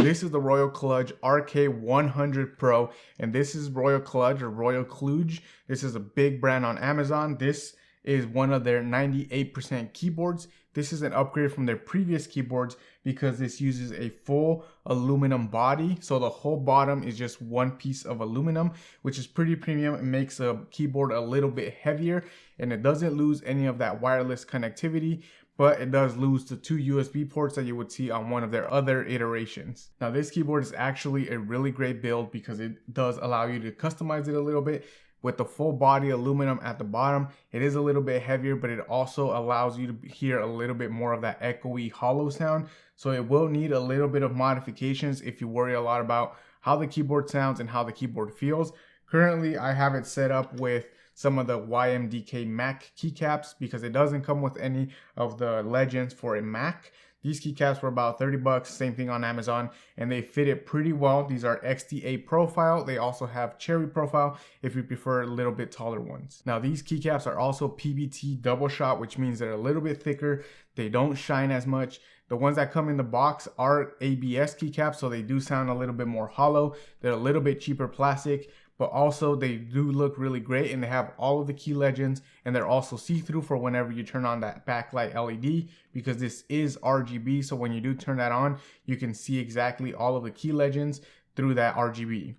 this is the Royal Kludge RK100 Pro, and this is Royal Kludge or Royal Kluge. This is a big brand on Amazon. This is one of their 98% keyboards. This is an upgrade from their previous keyboards because this uses a full aluminum body. So the whole bottom is just one piece of aluminum, which is pretty premium. It makes a keyboard a little bit heavier, and it doesn't lose any of that wireless connectivity, but it does lose the 2 USB ports that you would see on one of their other iterations. Now this keyboard is actually a really great build because it does allow you to customize it a little bit. With the full body aluminum at the bottom, it is a little bit heavier, but it also allows you to hear a little bit more of that echoey hollow sound. So it will need a little bit of modifications if you worry a lot about how the keyboard sounds and how the keyboard feels. Currently, I have it set up with some of the YMDK Mac keycaps because it doesn't come with any of the legends for a Mac. These keycaps were about 30 bucks, same thing on Amazon, and they fit it pretty well. These are XDA profile. They also have cherry profile if you prefer a little bit taller ones. Now these keycaps are also PBT double shot, which means they're a little bit thicker. They don't shine as much. The ones that come in the box are ABS keycaps, so they do sound a little bit more hollow. They're a little bit cheaper plastic, but also they do look really great, and they have all of the key legends, and they're also see-through for whenever you turn on that backlight LED, because this is RGB. So when you do turn that on, you can see exactly all of the key legends through that RGB.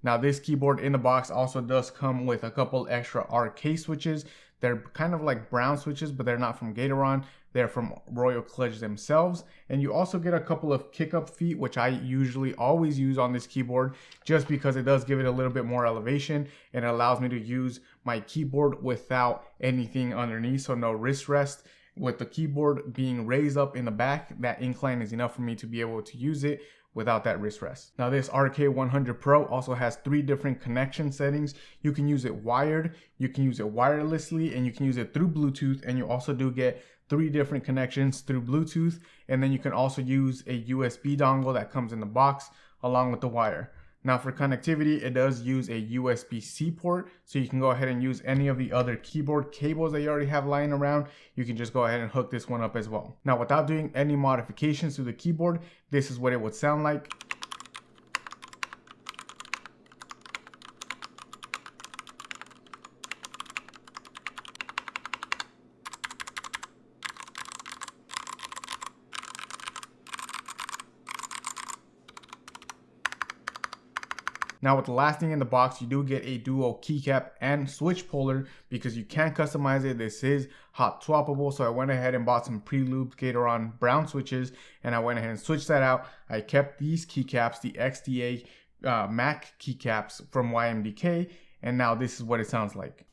Now this keyboard in the box also does come with a couple extra RK switches. They're kind of like brown switches, but they're not from Gateron. They're from Royal Kludge themselves. And you also get a couple of kick-up feet, which I usually always use on this keyboard just because it does give it a little bit more elevation, and it allows me to use my keyboard without anything underneath, so no wrist rest. With the keyboard being raised up in the back, that incline is enough for me to be able to use it without that wrist rest. Now this RK100 Pro also has 3 different connection settings. You can use it wired, you can use it wirelessly, and you can use it through Bluetooth, and you also do get 3 different connections through Bluetooth, and then you can also use a USB dongle that comes in the box along with the wire. Now for connectivity, it does use a USB-C port, so you can go ahead and use any of the other keyboard cables that you already have lying around. You can just go ahead and hook this one up as well. Now without doing any modifications to the keyboard, this is what it would sound like. Now with the last thing in the box, you do get a dual keycap and switch puller because you can customize it. This is hot swappable, so I went ahead and bought some pre-lubed Gateron brown switches, and I went ahead and switched that out. I kept these keycaps, the XDA Mac keycaps from YMDK, and now this is what it sounds like.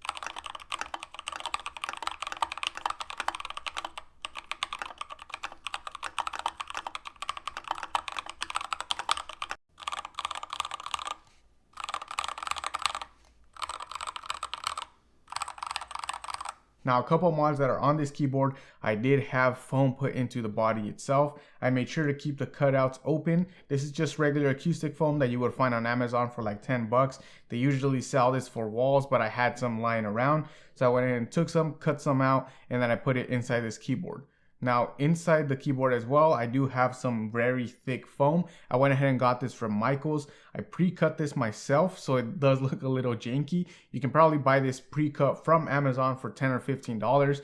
Now a couple mods that are on this keyboard, I did have foam put into the body itself. I made sure to keep the cutouts open. This is just regular acoustic foam that you would find on Amazon for like 10 bucks. They usually sell this for walls, but I had some lying around. So I went in and took some, cut some out, and then I put it inside this keyboard. Now inside the keyboard as well, I do have some very thick foam. I went ahead and got this from Michaels. I pre-cut this myself, so it does look a little janky. You can probably buy this pre-cut from Amazon for $10 or $15.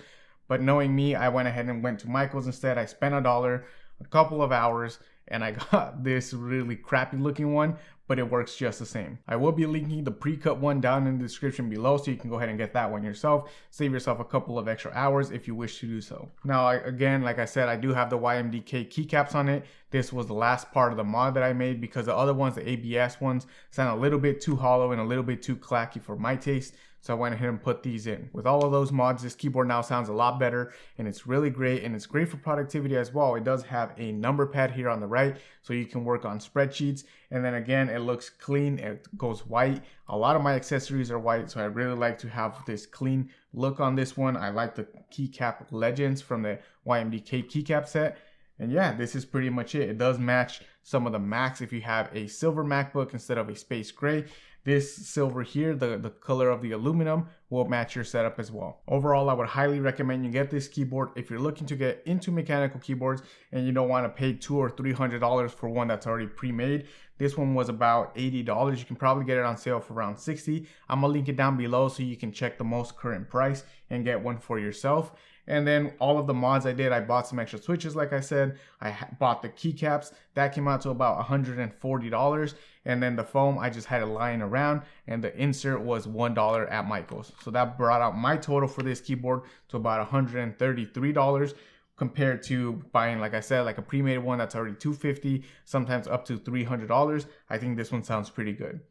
But knowing me, I went ahead and went to Michaels instead. I spent $1, a couple of hours, and I got this really crappy looking one, but it works just the same. I will be linking the pre-cut one down in the description below, so you can go ahead and get that one yourself. Save yourself a couple of extra hours if you wish to do so. Now, again, like I said, I do have the YMDK keycaps on it. This was the last part of the mod that I made because the other ones, the ABS ones, sound a little bit too hollow and a little bit too clacky for my taste. So I went ahead and put these in. With all of those mods, this keyboard now sounds a lot better, and it's really great, and it's great for productivity as well. It does have a number pad here on the right, so you can work on spreadsheets. And then again, it looks clean, it goes white. A lot of my accessories are white, so I really like to have this clean look on this one. I like the keycap legends from the YMDK keycap set. And yeah, this is pretty much it. It does match some of the Macs if you have a silver MacBook instead of a space gray. This silver here, the color of the aluminum, will match your setup as well. Overall, I would highly recommend you get this keyboard if you're looking to get into mechanical keyboards and you don't want to pay $200 or $300 for one that's already pre-made. This one was about $80. You can probably get it on sale for around $60. I'm gonna link it down below so you can check the most current price and get one for yourself. And then all of the mods I did, I bought some extra switches like I said. I bought the keycaps. That came out to about $140. And then the foam, I just had it lying around, and the insert was $1 at Michael's. So that brought out my total for this keyboard to about $133 compared to buying, like I said, like a pre-made one that's already $250, sometimes up to $300. I think this one sounds pretty good.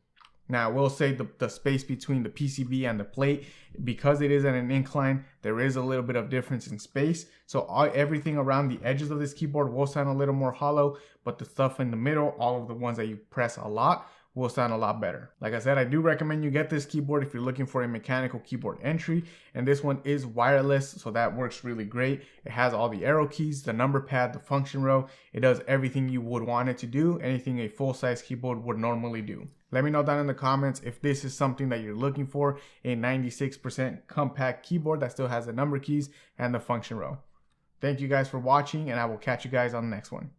Now, I will say the space between the PCB and the plate, because it is at an incline, there is a little bit of difference in space. So everything around the edges of this keyboard will sound a little more hollow, but the stuff in the middle, all of the ones that you press a lot, will sound a lot better. Like I said, I do recommend you get this keyboard if you're looking for a mechanical keyboard entry, and this one is wireless, so that works really great. It has all the arrow keys, the number pad, the function row. It does everything you would want it to do, anything a full-size keyboard would normally do. Let me know down in the comments if this is something that you're looking for, a 96% compact keyboard that still has the number keys and the function row. Thank you guys for watching, and I will catch you guys on the next one.